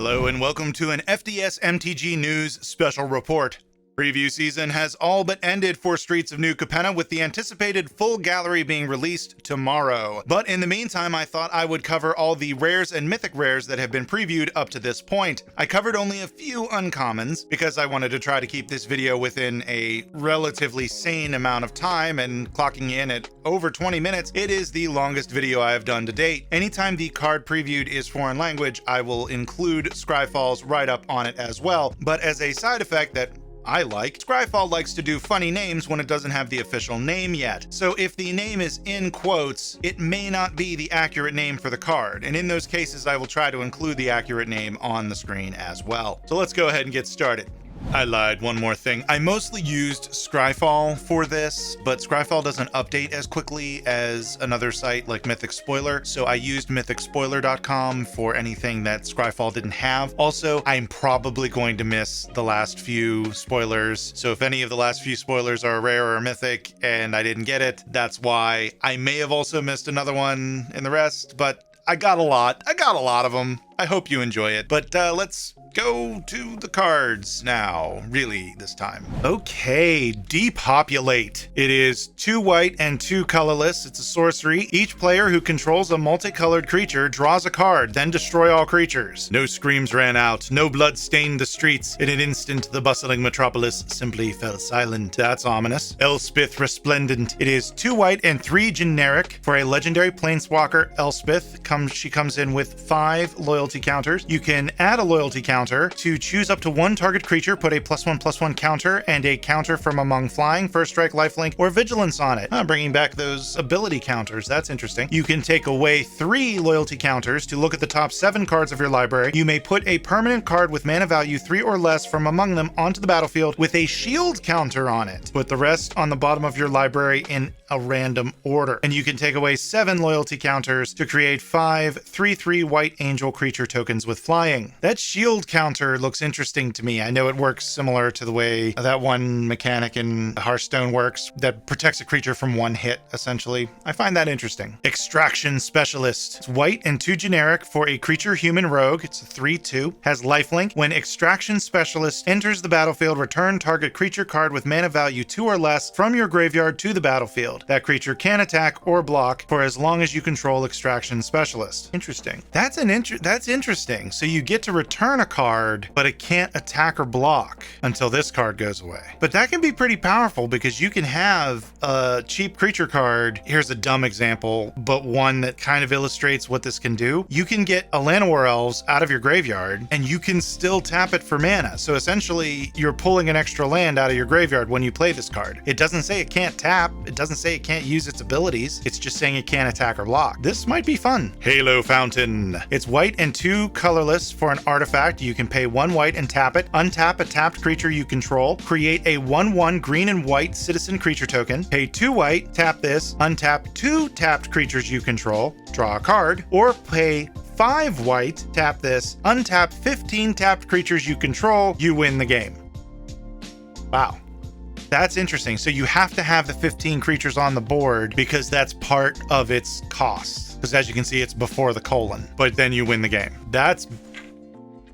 Hello and welcome to an FDS MTG News special report. Preview season has all but ended for Streets of New Capenna, with the anticipated full gallery being released tomorrow. But in the meantime, I thought I would cover all the rares and mythic rares that have been previewed up to this point. I covered only a few uncommons because I wanted to try to keep this video within a relatively sane amount of time, and clocking in at over 20 minutes, it is the longest video I have done to date. Anytime the card previewed is foreign language, I will include Scryfall's write-up on it as well. But as a side effect that I like, Scryfall likes to do funny names when it doesn't have the official name yet. So if the name is in quotes, it may not be the accurate name for the card. And in those cases, I will try to include the accurate name on the screen as well. So let's go ahead and get started. I lied, one more thing. I mostly used Scryfall for this, but Scryfall doesn't update as quickly as another site like Mythic Spoiler, so I used mythicspoiler.com for anything that Scryfall didn't have. Also, I'm probably going to miss the last few spoilers, so if any of the last few spoilers are rare or mythic and I didn't get it, that's why. I may have also missed another one in the rest, but I got a lot of them. I hope you enjoy it, but let's go to the cards now, really, this time. Okay, Depopulate. It is 2 white and 2 colorless. It's a sorcery. Each player who controls a multicolored creature draws a card, then destroy all creatures. No screams ran out, no blood stained the streets. In an instant, the bustling metropolis simply fell silent. That's ominous. Elspeth Resplendent. It is 2 white and 3 generic. For a legendary Planeswalker, Elspeth, she comes in with 5 loyalty counters. You can add a loyalty counter to choose up to 1 target creature, put a +1/+1 counter and a counter from among flying, first strike, lifelink, or vigilance on it. Bringing back those ability counters. That's interesting. You can take away 3 loyalty counters to look at the top 7 cards of your library. You may put a permanent card with mana value 3 or less from among them onto the battlefield with a shield counter on it. Put the rest on the bottom of your library in a random order. And you can take away 7 loyalty counters to create 5 3/3 white angel creature tokens with flying. That shield counter looks interesting to me. I know it works similar to the way that one mechanic in Hearthstone works that protects a creature from 1 hit, essentially. I find that interesting. Extraction Specialist. It's white and 2 generic for a creature human rogue. It's a 3/2. Has lifelink. When Extraction Specialist enters the battlefield, return target creature card with mana value 2 or less from your graveyard to the battlefield. That creature can attack or block for as long as you control Extraction Specialist. Interesting. That's interesting. So you get to return a card, but it can't attack or block until this card goes away. But that can be pretty powerful because you can have a cheap creature card. Here's a dumb example, but one that kind of illustrates what this can do. You can get a Llanowar Elves out of your graveyard and you can still tap it for mana. So essentially you're pulling an extra land out of your graveyard when you play this card. It doesn't say it can't tap. It doesn't say it can't use its abilities. It's just saying it can't attack or block. This might be fun. Halo Fountain. It's white and 2 colorless for an artifact. You can pay 1 white and tap it. Untap a tapped creature you control. Create a 1/1 green and white citizen creature token. Pay 2 white, tap this. Untap 2 tapped creatures you control. Draw a card. Or pay 5 white, tap this. Untap 15 tapped creatures you control. You win the game. Wow. That's interesting. So you have to have the 15 creatures on the board because that's part of its cost. Because as you can see, it's before the colon. But then you win the game. That's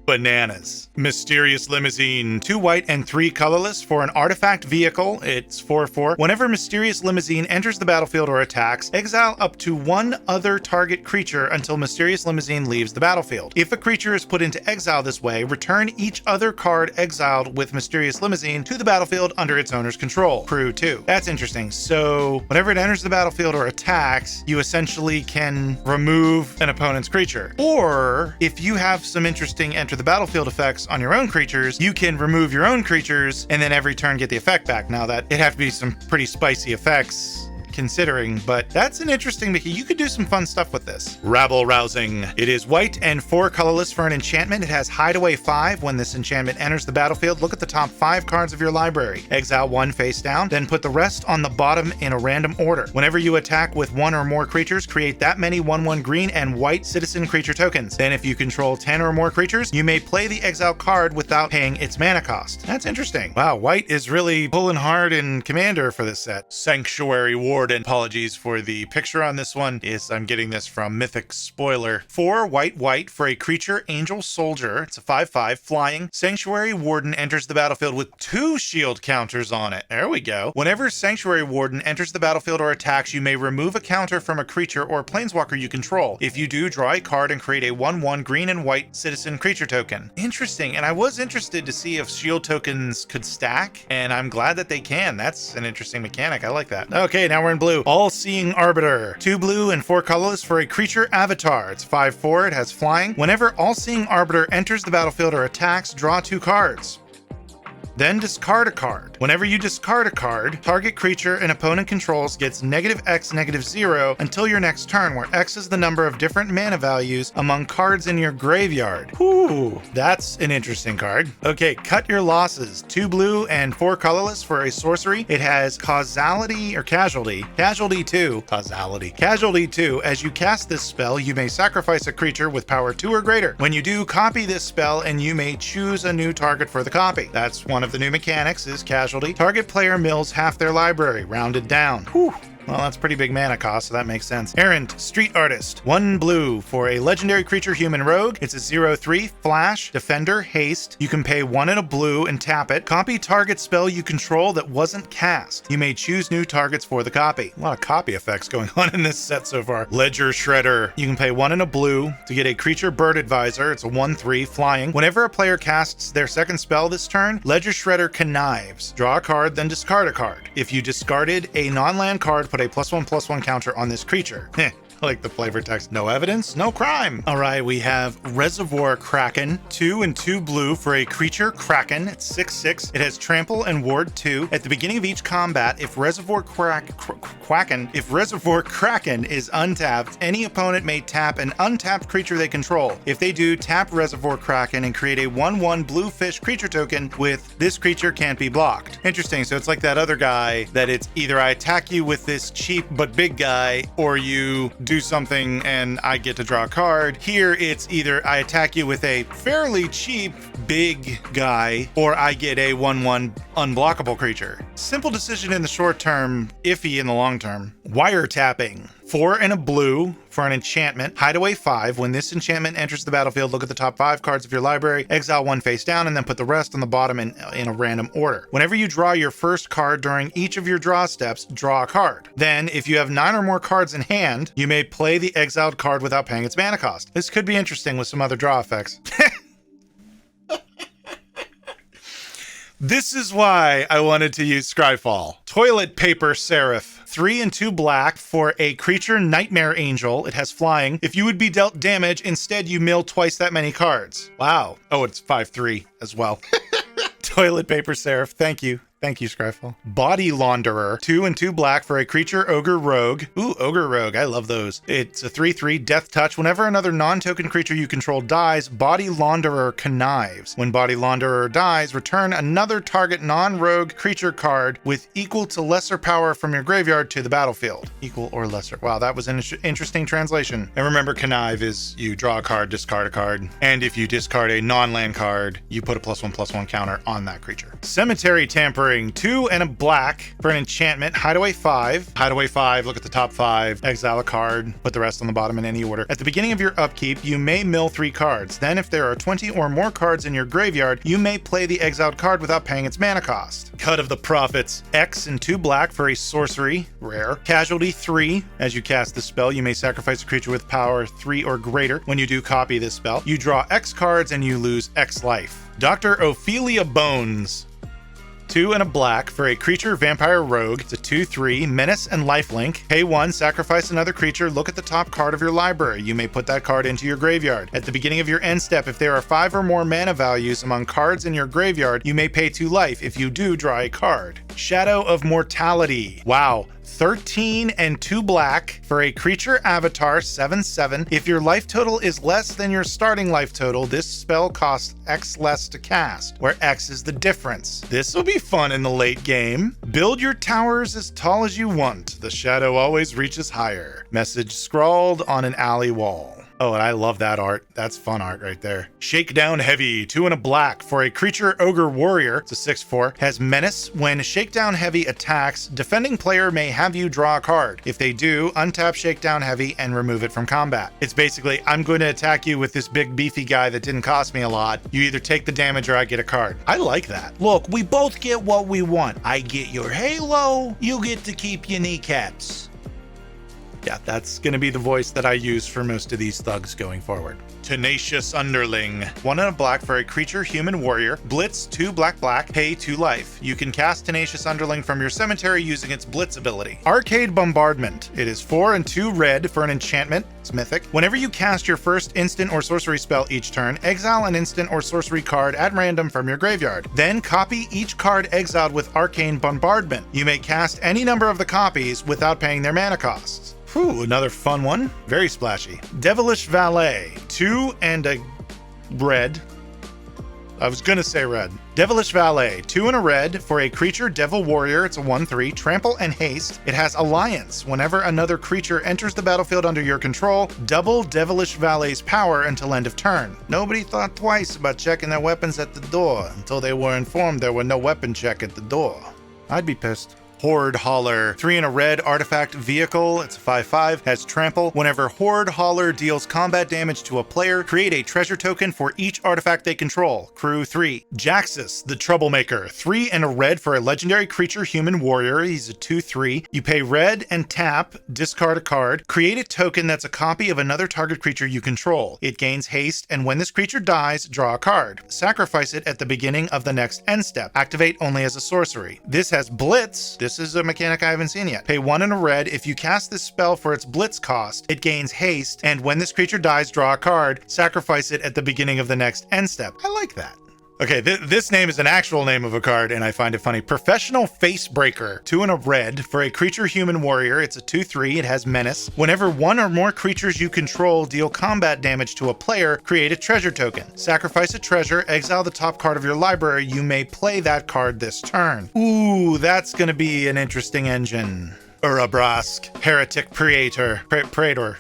bananas. Mysterious Limousine. 2 white and 3 colorless for an artifact vehicle. It's 4/4. Whenever Mysterious Limousine enters the battlefield or attacks, exile up to 1 other target creature until Mysterious Limousine leaves the battlefield. If a creature is put into exile this way, return each other card exiled with Mysterious Limousine to the battlefield under its owner's control. Crew 2. That's interesting. So whenever it enters the battlefield or attacks, you essentially can remove an opponent's creature. Or if you have some interesting enter the battlefield effects on your own creatures, you can remove your own creatures and then every turn get the effect back. Now that it'd have to be some pretty spicy effects considering, but that's an interesting, you could do some fun stuff with this. Rabble Rousing. It is white and 4 colorless for an enchantment. It has Hideaway 5. When this enchantment enters the battlefield, look at the top 5 cards of your library. Exile 1 face down, then put the rest on the bottom in a random order. Whenever you attack with 1 or more creatures, create that many 1/1 green and white citizen creature tokens. Then if you control 10 or more creatures, you may play the exile card without paying its mana cost. That's interesting. Wow, white is really pulling hard in Commander for this set. Sanctuary War Warden. Apologies for the picture on this one. I'm getting this from Mythics spoiler. 4 white for a creature angel soldier. It's a 5/5 flying. Sanctuary Warden enters the battlefield with 2 shield counters on it. There we go. Whenever Sanctuary Warden enters the battlefield or attacks, you may remove a counter from a creature or planeswalker you control. If you do, draw a card and create a 1/1 green and white citizen creature token. Interesting, and I was interested to see if shield tokens could stack, and I'm glad that they can. That's an interesting mechanic. I like that. Okay, now we're in blue. All-Seeing Arbiter. 2 blue and 4 colorless for a creature avatar. It's 5/4. It has flying. Whenever All-Seeing Arbiter enters the battlefield or attacks, draw 2 cards. Then discard a card. Whenever you discard a card, target creature an opponent controls gets -X, -0 until your next turn, where X is the number of different mana values among cards in your graveyard. Ooh, that's an interesting card. Okay, Cut Your Losses. 2 blue and 4 colorless for a sorcery. It has Causality or Casualty. Casualty 2. Causality. Casualty 2. As you cast this spell, you may sacrifice a creature with power 2 or greater. When you do, copy this spell and you may choose a new target for the copy. That's one of the new mechanics is Casualty. Target player mills half their library, rounded down. Whew. Well, that's pretty big mana cost, so that makes sense. Errant Street Artist. 1 blue for a legendary creature human rogue. It's a 0/3 flash, defender, haste. You can pay 1 and a blue and tap it. Copy target spell you control that wasn't cast. You may choose new targets for the copy. A lot of copy effects going on in this set so far. Ledger Shredder. You can pay 1 and a blue to get a creature bird advisor. It's a 1/3 flying. Whenever a player casts their second spell this turn, Ledger Shredder connives. Draw a card, then discard a card. If you discarded a non-land card, put a +1/+1 counter on this creature. I like the flavor text. No evidence, no crime. All right, we have Reservoir Kraken. 2 and 2 blue for a creature Kraken. It's 6/6. It has Trample and Ward 2. At the beginning of each combat, if Reservoir Kraken is untapped, any opponent may tap an untapped creature they control. If they do, tap Reservoir Kraken and create a 1/1 blue fish creature token with this creature can't be blocked. Interesting. So it's like that other guy that it's either I attack you with this cheap but big guy, or you do something and I get to draw a card. Here it's either I attack you with a fairly cheap big guy, or I get a 1/1 unblockable creature. Simple decision in the short term, iffy in the long term. Wiretapping. 4 and a blue for an enchantment. Hideaway 5. When this enchantment enters the battlefield, look at the top 5 cards of your library, exile 1 face down, and then put the rest on the bottom in a random order. Whenever you draw your first card during each of your draw steps, draw a card. Then, if you have 9 or more cards in hand, you may play the exiled card without paying its mana cost. This could be interesting with some other draw effects. This is why I wanted to use Scryfall. Toilet Paper Seraph. 3 and 2 black for a creature Nightmare Angel. It has flying. If you would be dealt damage, instead you mill twice that many cards. Wow. Oh, it's 5/3 as well. Toilet Paper Seraph. Thank you. Thank you, Scryfall. Body Launderer. 2 and 2 black for a creature Ogre Rogue. Ooh, Ogre Rogue. I love those. It's a 3/3 Death Touch. Whenever another non-token creature you control dies, Body Launderer connives. When Body Launderer dies, return another target non-rogue creature card with equal to lesser power from your graveyard to the battlefield. Equal or lesser. Wow, that was an interesting translation. And remember, connive is you draw a card, discard a card. And if you discard a non-land card, you put a +1/+1 counter on that creature. Cemetery Tampering. 2 and a black for an enchantment. Hideaway 5. Hideaway 5, look at the top 5. Exile a card, put the rest on the bottom in any order. At the beginning of your upkeep, you may mill 3 cards. Then if there are 20 or more cards in your graveyard, you may play the exiled card without paying its mana cost. Cut of the Prophets. X and 2 black for a sorcery. Rare. Casualty 3. As you cast the spell, you may sacrifice a creature with power 3 or greater. When you do copy this spell, you draw X cards and you lose X life. Dr. Ophelia Bones. 2 and a black for a creature vampire rogue. It's a 2/3 menace and lifelink. Pay 1, sacrifice another creature, look at the top card of your library. You may put that card into your graveyard. At the beginning of your end step, if there are 5 or more mana values among cards in your graveyard, you may pay 2 life. If you do, draw a card. Shadow of Mortality. Wow. 13 and 2 black for a creature avatar, 7/7. If your life total is less than your starting life total, this spell costs X less to cast, where X is the difference. This will be fun in the late game. Build your towers as tall as you want. The shadow always reaches higher. Message scrawled on an alley wall. Oh, and I love that art. That's fun art right there. Shakedown Heavy, 2 and a black for a creature ogre warrior. It's a 6/4. Has menace. When Shakedown Heavy attacks, defending player may have you draw a card. If they do, untap Shakedown Heavy and remove it from combat. It's basically, I'm going to attack you with this big beefy guy that didn't cost me a lot. You either take the damage or I get a card. I like that. Look, we both get what we want. I get your halo, you get to keep your kneecaps. Yeah, that's going to be the voice that I use for most of these thugs going forward. Tenacious Underling. 1 and a black for a creature human warrior. Blitz, 2 black, pay 2 life. You can cast Tenacious Underling from your cemetery using its Blitz ability. Arcade Bombardment. It is 4 and 2 red for an enchantment. It's mythic. Whenever you cast your first instant or sorcery spell each turn, exile an instant or sorcery card at random from your graveyard. Then copy each card exiled with Arcane Bombardment. You may cast any number of the copies without paying their mana costs. Whew, another fun one. Very splashy. Devilish Valet. 2 and a red. I was gonna say red. Devilish Valet. 2 and a red for a creature devil warrior. It's a 1/3. Trample and haste. It has alliance. Whenever another creature enters the battlefield under your control, double Devilish Valet's power until end of turn. Nobody thought twice about checking their weapons at the door until they were informed there were no weapon check at the door. I'd be pissed. Horde Hauler. 3 and a red artifact vehicle. It's a 5/5. Has trample. Whenever Horde Hauler deals combat damage to a player, create a treasure token for each artifact they control. Crew 3. Jaxus, the Troublemaker. 3 and a red for a legendary creature human warrior. He's a 2/3. You pay red and tap, discard a card. Create a token that's a copy of another target creature you control. It gains haste, and when this creature dies, draw a card. Sacrifice it at the beginning of the next end step. Activate only as a sorcery. This has Blitz. This is a mechanic I haven't seen yet. Pay 1 and a red. If you cast this spell for its Blitz cost, it gains haste, and when this creature dies, draw a card. Sacrifice it at the beginning of the next end step. I like that. Okay, this name is an actual name of a card, and I find it funny. Professional Facebreaker. 2 and a red for a creature human warrior. It's a 2/3. It has menace. Whenever 1 or more creatures you control deal combat damage to a player, create a treasure token. Sacrifice a treasure, exile the top card of your library. You may play that card this turn. Ooh, that's gonna be an interesting engine. Urabrask. Heretic Praetor. Praetor.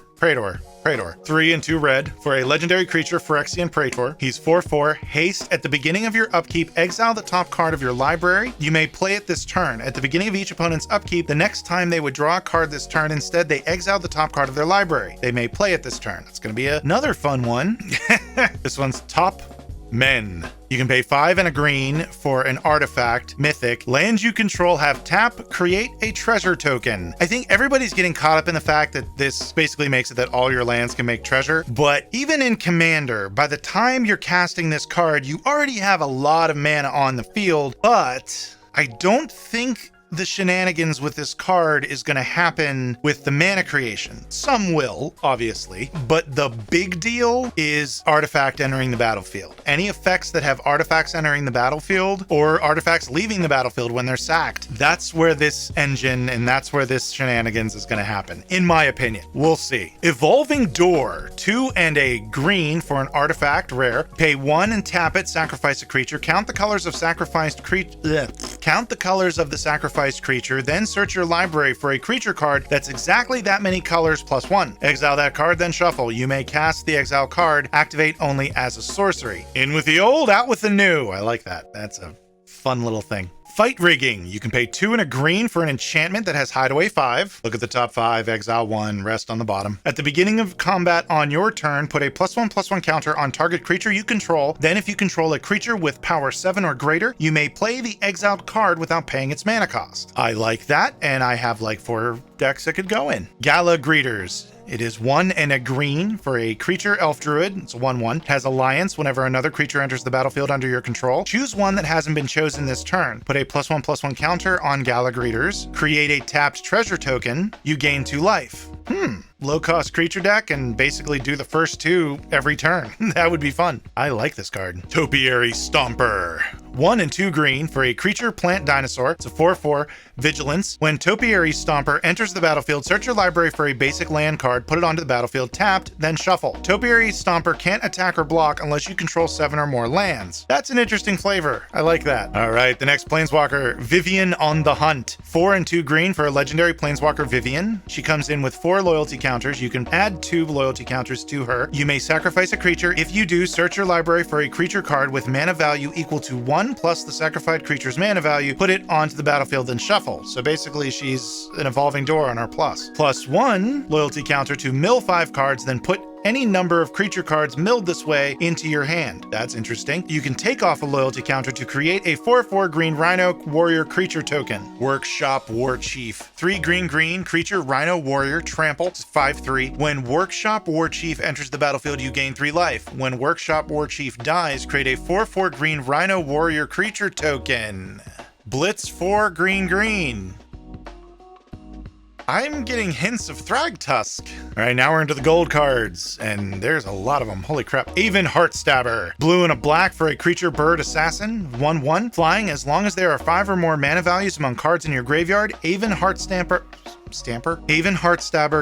3 and 2 red for a legendary creature, Phyrexian Praetor. He's 4/4. Haste. At the beginning of your upkeep, exile the top card of your library. You may play it this turn. At the beginning of each opponent's upkeep, the next time they would draw a card this turn, instead they exile the top card of their library. They may play it this turn. It's going to be another fun one. This one's Top Men. You can pay 5 and a green for an artifact, mythic. Lands you control have tap, create a treasure token. I think everybody's getting caught up in the fact that this basically makes it that all your lands can make treasure. But even in Commander, by the time you're casting this card, you already have a lot of mana on the field. But I don't think the shenanigans with this card is going to happen with the mana creation. Some will, obviously, but the big deal is artifact entering the battlefield. Any effects that have artifacts entering the battlefield or artifacts leaving the battlefield when they're sacked, that's where this engine and that's where this shenanigans is going to happen, in my opinion. We'll see. Evolving Door. 2 and a green for an artifact rare. Pay 1 and tap it, sacrifice a creature. Count the colors of sacrificed creature. Count the colors of the sacrificed creature, then search your library for a creature card that's exactly that many colors plus 1. Exile that card, then shuffle. You may cast the exile card, activate only as a sorcery. In with the old, out with the new. I like that. That's a fun little thing. Fight Rigging. You can pay 2 and a green for an enchantment that has Hideaway 5. Look at the top 5, exile 1, rest on the bottom. At the beginning of combat on your turn, put a +1/+1 counter on target creature you control. Then if you control a creature with power 7 or greater, you may play the exiled card without paying its mana cost. I like that, and I have like 4 decks that could go in. Gala Greeters. It is 1 and a green for a creature elf druid. It's a 1/1. Has alliance whenever another creature enters the battlefield under your control. Choose one that hasn't been chosen this turn. Put a +1/+1 counter on Gala Greeters. Create a tapped treasure token. You gain 2 life. Low cost creature deck and basically do the first 2 every turn. That would be fun. I like this card. Topiary Stomper. 1 and 2 green for a creature plant dinosaur. It's a 4/4 vigilance. When Topiary Stomper enters the battlefield, search your library for a basic land card, put it onto the battlefield tapped, then shuffle. Topiary Stomper can't attack or block unless you control 7 or more lands. That's an interesting flavor. I like that. All right, the next Planeswalker, Vivian on the Hunt. 4 and 2 green for a legendary Planeswalker Vivian. She comes in with 4 loyalty counters. You can add 2 loyalty counters to her. You may sacrifice a creature. If you do, search your library for a creature card with mana value equal to 1 plus the sacrificed creature's mana value, put it onto the battlefield and shuffle. So basically she's an evolving door on our plus. +1 loyalty counter to mill 5 cards, then put any number of creature cards milled this way into your hand. That's interesting. You can take off a loyalty counter to create a 4/4 green Rhino Warrior creature token. Workshop War Chief. 3 green creature Rhino Warrior trample. It's 5/3. When Workshop War Chief enters the battlefield, you gain 3 life. When Workshop War Chief dies, create a 4/4 green Rhino Warrior creature token. Blitz 4 green. I'm getting hints of Thragtusk. All right, now we're into the gold cards, and there's a lot of them. Holy crap. Aven Heartstabber. Blue and a black for a creature bird assassin. 1/1. Flying as long as there are 5 or more mana values among cards in your graveyard. Aven Heartstabber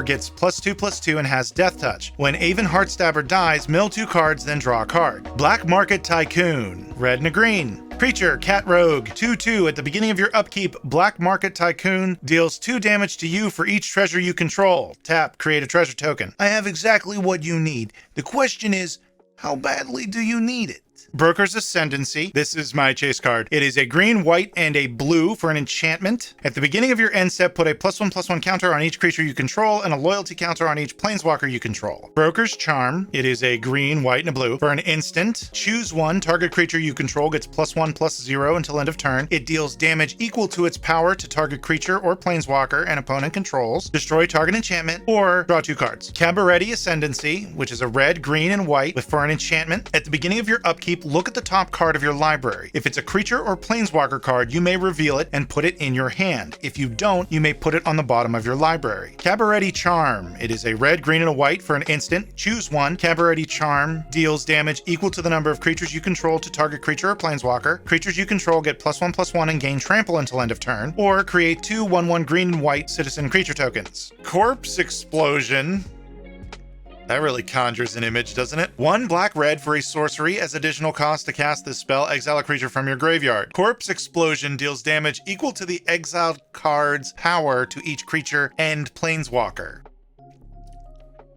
gets +2/+2 and has Death Touch. When Aven Heartstabber dies, mill 2 cards, then draw a card. Black Market Tycoon. Red and a green. Creature, Cat Rogue, 2/2. At the beginning of your upkeep, Black Market Tycoon deals 2 damage to you for each treasure you control. Tap, create a treasure token. I have exactly what you need. The question is, how badly do you need it? Broker's Ascendancy. This is my chase card. It is a green, white, and a blue for an enchantment. At the beginning of your end step, put a +1/+1 counter on each creature you control and a loyalty counter on each planeswalker you control. Broker's Charm. It is a green, white, and a blue for an instant. Choose 1. Target creature you control gets +1/+0 until end of turn. It deals damage equal to its power to target creature or planeswalker an opponent controls. Destroy target enchantment or draw 2 cards. Cabaretti Ascendancy, which is a red, green, and white for an enchantment. At the beginning of your upkeep, look at the top card of your library. If it's a creature or planeswalker card, you may reveal it and put it in your hand. If you don't, you may put it on the bottom of your library. Cabaretti Charm. It is a red, green, and a white for an instant. Choose 1. Cabaretti Charm deals damage equal to the number of creatures you control to target creature or planeswalker. Creatures you control get +1/+1 and gain trample until end of turn. Or create 2 1/1 green and white citizen creature tokens. Corpse Explosion. That really conjures an image, doesn't it? 1 black-red for a sorcery. As additional cost to cast this spell, exile a creature from your graveyard. Corpse Explosion deals damage equal to the exiled card's power to each creature and planeswalker.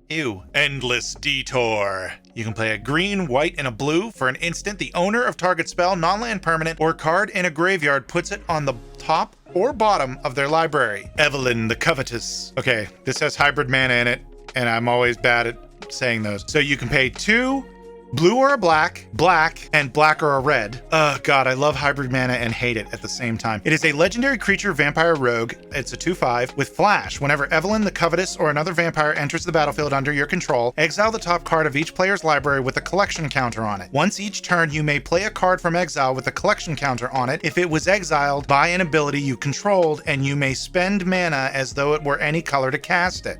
Ew. Endless Detour. You can play a green, white, and a blue for an instant. The owner of target spell, non-land permanent, or card in a graveyard puts it on the top or bottom of their library. Evelyn the Covetous. Okay, this has hybrid mana in it, and I'm always bad at saying those. So you can pay 2 blue or a black, and black or a red. Oh god, I love hybrid mana and hate it at the same time. It is a legendary creature vampire rogue. It's a 2/5 with flash. Whenever Evelyn the Covetous or another vampire enters the battlefield under your control, exile the top card of each player's library with a collection counter on it. Once each turn, you may play a card from exile with a collection counter on it if it was exiled by an ability you controlled, and you may spend mana as though it were any color to cast it.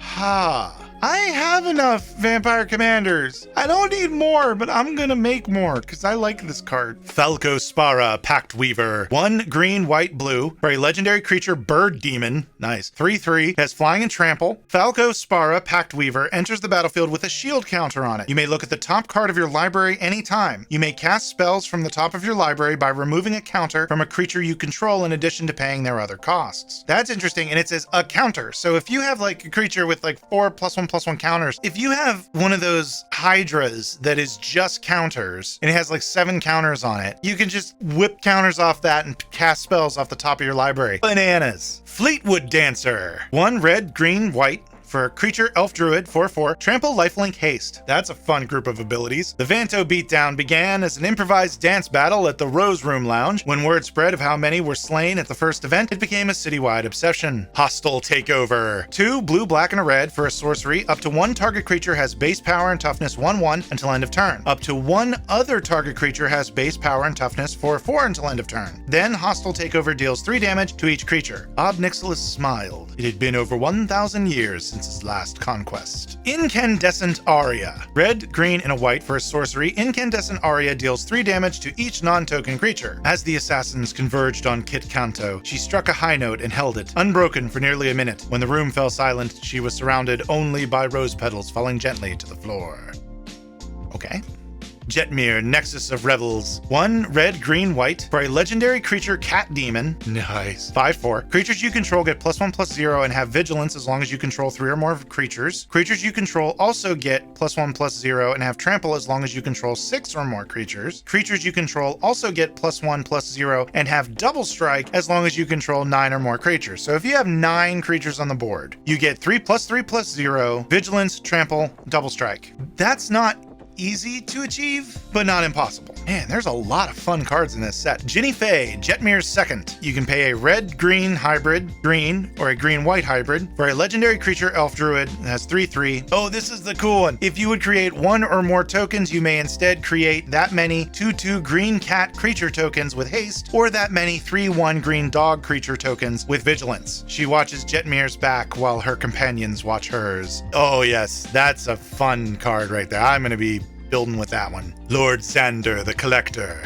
I have enough vampire commanders. I don't need more, but I'm gonna make more because I like this card. Falco Spara, Pact Weaver. 1 green, white, blue for a legendary creature bird demon. Nice. 3/3 has flying and trample. Falco Spara, Pact Weaver enters the battlefield with a shield counter on it. You may look at the top card of your library anytime. You may cast spells from the top of your library by removing a counter from a creature you control in addition to paying their other costs. That's interesting, and it says a counter. So if you have like a creature with like 4 +1/+1 counters, if you have one of those hydras that is just counters and it has like 7 counters on it, you can just whip counters off that and cast spells off the top of your library. Bananas. Fleetwood Dancer. 1 red, green, white for a creature elf druid, 4/4, trample, lifelink, haste. That's a fun group of abilities. The Vanto Beatdown began as an improvised dance battle at the Rose Room Lounge. When word spread of how many were slain at the first event, it became a citywide obsession. Hostile Takeover. 2 blue, black, and a red for a sorcery. Up to 1 target creature has base power and toughness 1/1 until end of turn. Up to 1 other target creature has base power and toughness 4/4 until end of turn. Then Hostile Takeover deals 3 damage to each creature. Ob Nixilis smiled. It had been over 1,000 years since his last conquest. Incandescent Aria. Red, green, and a white for a sorcery. Incandescent Aria deals 3 damage to each non-token creature. As the assassins converged on Kit Kanto, she struck a high note and held it, unbroken for nearly a minute. When the room fell silent, she was surrounded only by rose petals falling gently to the floor. Okay. Jetmir, Nexus of Revels. 1 red, green, white for a legendary creature cat demon. Nice. 5/4. Creatures you control get +1/+0 and have vigilance as long as you control 3 or more creatures. Creatures you control also get +1/+0 and have trample as long as you control 6 or more creatures. Creatures you control also get +1/+0 and have double strike as long as you control 9 or more creatures. So if you have 9 creatures on the board, you get 3/3/0, vigilance, trample, double strike. That's not easy to achieve, but not impossible. Man, there's a lot of fun cards in this set. Ginny Faye, Jetmir's second. You can pay a red-green hybrid, green, or a green-white hybrid for a legendary creature elf druid that has 3/3. Oh, this is the cool one. If you would create 1 or more tokens, you may instead create that many 2/2 green cat creature tokens with haste, or that many 3/1 green dog creature tokens with vigilance. She watches Jetmir's back while her companions watch hers. Oh yes, that's a fun card right there. I'm gonna be building with that one. Lord Xander, the Collector.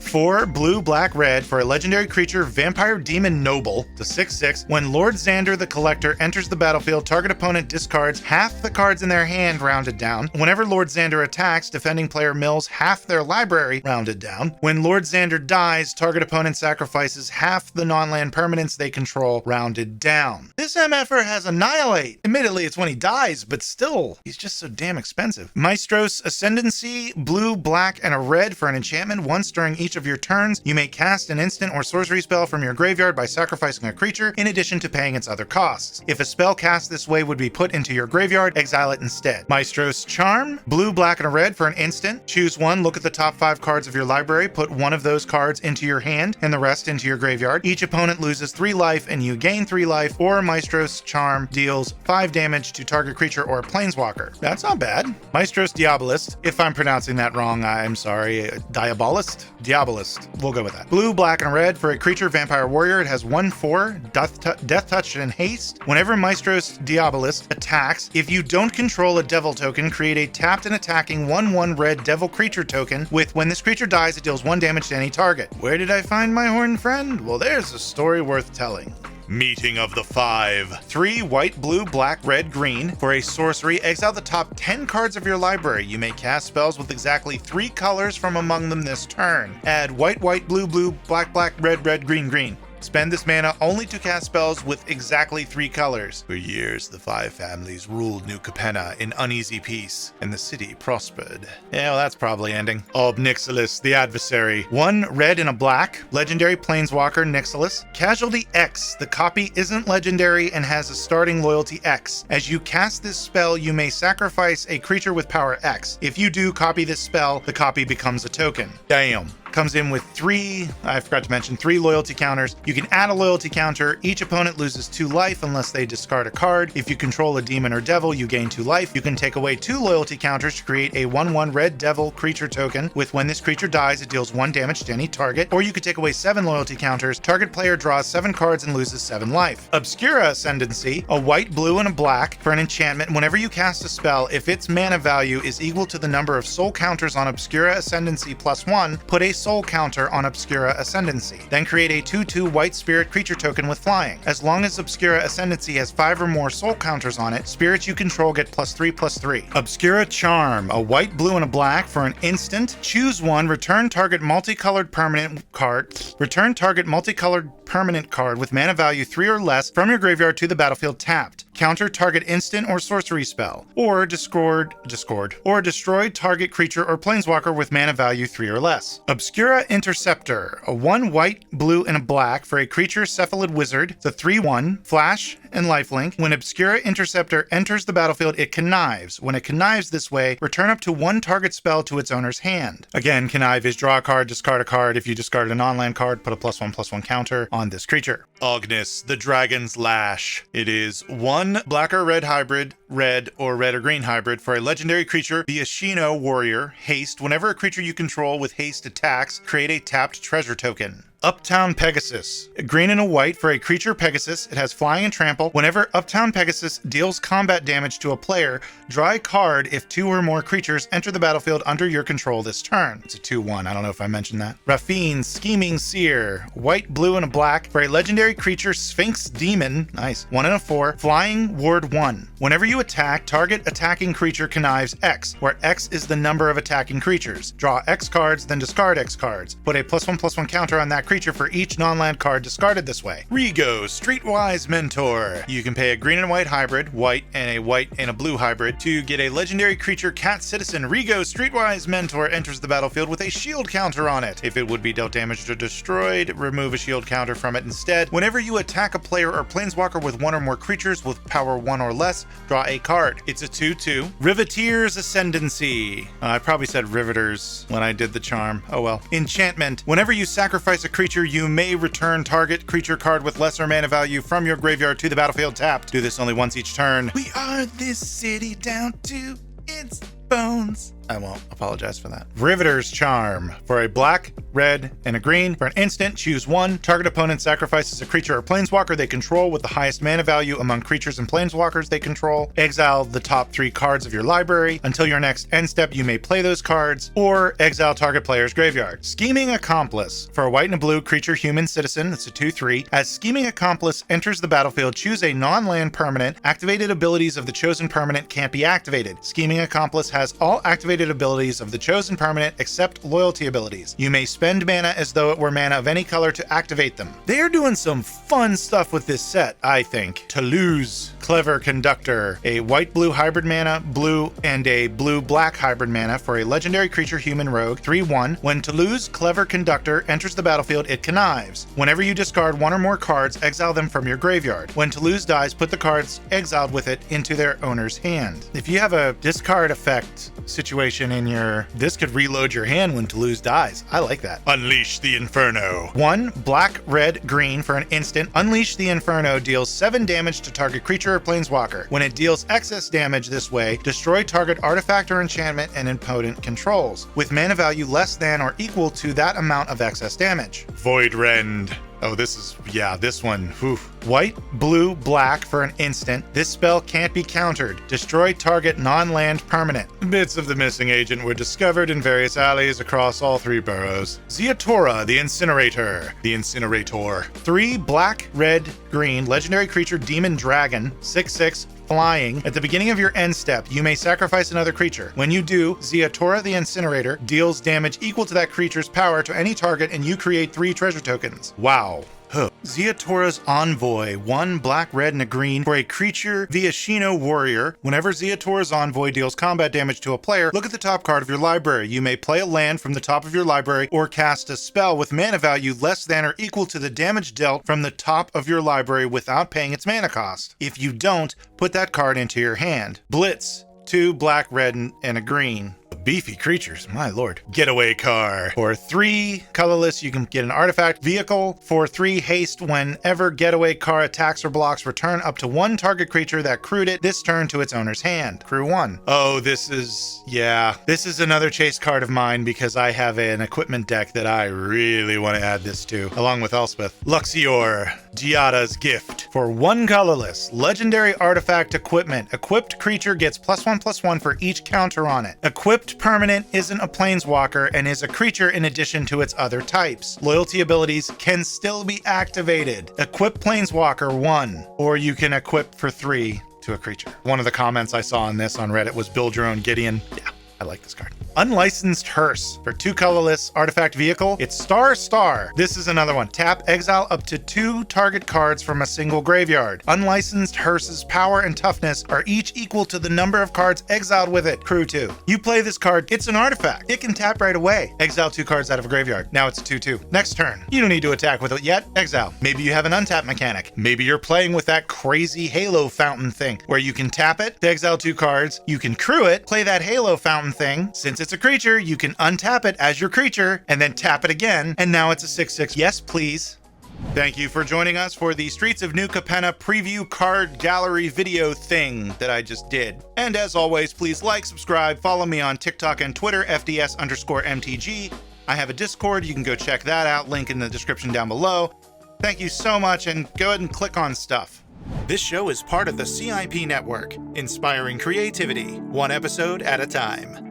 4 blue, black, red for a legendary creature Vampire Demon Noble to 6/6. When Lord Xander the Collector enters the battlefield, target opponent discards half the cards in their hand rounded down. Whenever Lord Xander attacks, defending player mills half their library rounded down. When Lord Xander dies, target opponent sacrifices half the non-land permanents they control rounded down. This MFer has Annihilate. Admittedly, it's when he dies, but still, he's just so damn expensive. Maestros Ascendancy, blue, black, and a red for an enchantment. Once during each of your turns, you may cast an instant or sorcery spell from your graveyard by sacrificing a creature in addition to paying its other costs. If a spell cast this way would be put into your graveyard, exile it instead. Maestros Charm, blue, black, and a red for an instant. Choose 1, look at the top 5 cards of your library, put 1 of those cards into your hand and the rest into your graveyard. Each opponent loses 3 life and you gain 3 life, or Maestros Charm deals 5 damage to target creature or planeswalker. That's not bad. Maestros Diabolist, if I'm pronouncing that wrong, I'm sorry. Diabolist? Diabolist. We'll go with that. Blue, black, and red for a creature vampire warrior. It has 1/4, death touch, and haste. Whenever Maestros Diabolist attacks, if you don't control a devil token, create a tapped and attacking 1/1 red devil creature token with when this creature dies, it deals 1 damage to any target. Where did I find my horned friend? Well, there's a story worth telling. Meeting of the Five. 3 white, blue, black, red, green. For a sorcery, exile the top 10 cards of your library. You may cast spells with exactly 3 colors from among them this turn. Add white, white, blue, blue, black, black, red, red, green, green. Spend this mana only to cast spells with exactly 3 colors. For years, the 5 families ruled New Capenna in uneasy peace, and the city prospered. Yeah, well, that's probably ending. Ob Nixilis, the Adversary. 1 red and a black, legendary planeswalker Nixilis. Casualty X, the copy isn't legendary and has a starting loyalty X. As you cast this spell, you may sacrifice a creature with power X. If you do copy this spell, the copy becomes a token. Damn. Comes in with 3, I forgot to mention, 3 loyalty counters. You can add a loyalty counter. Each opponent loses 2 life unless they discard a card. If you control a demon or devil, you gain 2 life. You can take away 2 loyalty counters to create a 1/1 red devil creature token with when this creature dies, it deals 1 damage to any target. Or you could take away 7 loyalty counters. Target player draws 7 cards and loses 7 life. Obscura Ascendancy, a white, blue, and a black for an enchantment. Whenever you cast a spell, if its mana value is equal to the number of soul counters on Obscura Ascendancy +1, put a soul counter on Obscura Ascendancy. Then create a 2/2 white spirit creature token with flying. As long as Obscura Ascendancy has 5 or more soul counters on it, spirits you control get +3/+3. Obscura Charm, a white, blue, and a black for an instant. Choose 1, return target multicolored permanent card. Return target multicolored permanent card with mana value 3 or less from your graveyard to the battlefield tapped. Counter target instant or sorcery spell, or destroy target creature or planeswalker with mana value 3 or less. Obscura Interceptor, a 1 white, blue, and a black for a creature cephalid wizard. It's a 3/1, flash, and lifelink. When Obscura Interceptor enters the battlefield, it connives. When it connives this way, return up to 1 target spell to its owner's hand. Again, connive is draw a card, discard a card. If you discard a non-land card, put a +1/+1 counter on this creature. Ognis, the Dragon's Lash. It is 1 black or red hybrid red, or red or green hybrid for a legendary creature, the Ashino Warrior, haste. Whenever a creature you control with haste attacks, create a tapped treasure token. Uptown Pegasus. A green and a white for a creature Pegasus. It has flying and trample. Whenever Uptown Pegasus deals combat damage to a player, draw a card if 2 or more creatures enter the battlefield under your control this turn. It's a 2/1. I don't know if I mentioned that. Rafine Scheming Seer. White, blue, and a black for a legendary creature Sphinx Demon. Nice. 1 and a 4. Flying, ward 1. Whenever you attack, target attacking creature connives X, where X is the number of attacking creatures. Draw X cards, then discard X cards. Put a +1/+1 counter on that creature for each non-land card discarded this way. Rigo, Streetwise Mentor. You can pay a green and white hybrid, white and a blue hybrid, to get a legendary creature Cat Citizen. Rigo, Streetwise Mentor enters the battlefield with a shield counter on it. If it would be dealt damage or destroyed, remove a shield counter from it instead. Whenever you attack a player or planeswalker with 1 or more creatures with power 1 or less, draw a card. It's a 2/2. Riveteer's Ascendancy. I probably said Riveters when I did the charm. Oh well. Enchantment. Whenever you sacrifice a creature, you may return target creature card with lesser mana value from your graveyard to the battlefield tapped. Do this only once each turn. We are this city down to its bones. I won't apologize for that. Riveter's Charm. For a black, red, and a green, for an instant, choose 1. Target opponent sacrifices a creature or planeswalker they control with the highest mana value among creatures and planeswalkers they control. Exile the top 3 cards of your library. Until your next end step, you may play those cards, or exile target player's graveyard. Scheming Accomplice. For a white and a blue creature human citizen, it's a 2/3. As Scheming Accomplice enters the battlefield, choose a non-land permanent. Activated abilities of the chosen permanent can't be activated. Scheming Accomplice has all activated abilities of the chosen permanent except loyalty abilities. You may spend mana as though it were mana of any color to activate them. They're doing some fun stuff with this set, I think. Toulouse, Clever Conductor, a white-blue hybrid mana, blue, and a blue-black hybrid mana for a legendary creature human rogue, 3/1. When Toulouse Clever Conductor enters the battlefield, it connives. Whenever you discard 1 or more cards, exile them from your graveyard. When Toulouse dies, put the cards exiled with it into their owner's hand. If you have a discard effect situation in your... This could reload your hand when Toulouse dies. I like that. Unleash the Inferno. 1 black, red, green for an instant. Unleash the Inferno deals 7 damage to target creature or planeswalker. When it deals excess damage this way, destroy target artifact or enchantment and opponent controls, with mana value less than or equal to that amount of excess damage. Void Rend. Oh, this one. Whew. White, blue, black for an instant. This spell can't be countered. Destroy target non-land permanent. Bits of the missing agent were discovered in various alleys across all 3 boroughs. Zeatora, the Incinerator. The Incinerator. 3 black, red, green, legendary creature demon dragon, 6/6. Flying. At the beginning of your end step, you may sacrifice another creature. When you do, Zeatora the Incinerator deals damage equal to that creature's power to any target, and you create 3 treasure tokens. Wow. Zeatora's Envoy, 1 black, red, and a green for a creature, the Ashino Warrior. Whenever Zeatora's Envoy deals combat damage to a player, look at the top card of your library. You may play a land from the top of your library or cast a spell with mana value less than or equal to the damage dealt from the top of your library without paying its mana cost. If you don't, put that card into your hand. Blitz, 2 black, red, and a green. Beefy creatures, my lord. Getaway Car. For 3 colorless, you can get an artifact vehicle. For 3 haste, whenever Getaway Car attacks or blocks, return up to 1 target creature that crewed it this turn to its owner's hand. Crew 1. Oh, this is another chase card of mine because I have an equipment deck that I really want to add this to, along with Elspeth. Luxior, Giada's Gift. For 1 colorless, legendary artifact equipment. Equipped creature gets +1/+1 for each counter on it. Equipped permanent isn't a planeswalker and is a creature in addition to its other types. Loyalty abilities can still be activated. Equip planeswalker 1, or you can equip for 3 to a creature. One of the comments I saw on this on Reddit was build your own Gideon. Yeah, I like this card. Unlicensed Hearse. For 2 colorless artifact vehicle, it's star. This is another one. Tap, exile up to 2 target cards from a single graveyard. Unlicensed Hearse's power and toughness are each equal to the number of cards exiled with it. Crew 2. You play this card, it's an artifact. It can tap right away. Exile 2 cards out of a graveyard. Now it's a 2/2. Next turn. You don't need to attack with it yet. Exile. Maybe you have an untap mechanic. Maybe you're playing with that crazy Halo fountain thing where you can tap it to exile 2 cards. You can crew it, play that Halo fountain thing. Since it's a creature, you can untap it as your creature and then tap it again, and now it's a 6/6. Yes, please. Thank you for joining us for the Streets of New Capenna preview card gallery video thing that I just did. And as always, please like, subscribe, follow me on TikTok and Twitter, FDS_MTG. I have a Discord, you can go check that out, link in the description down below. Thank you so much, and go ahead and click on stuff. This show is part of the CIP network, inspiring creativity, one episode at a time.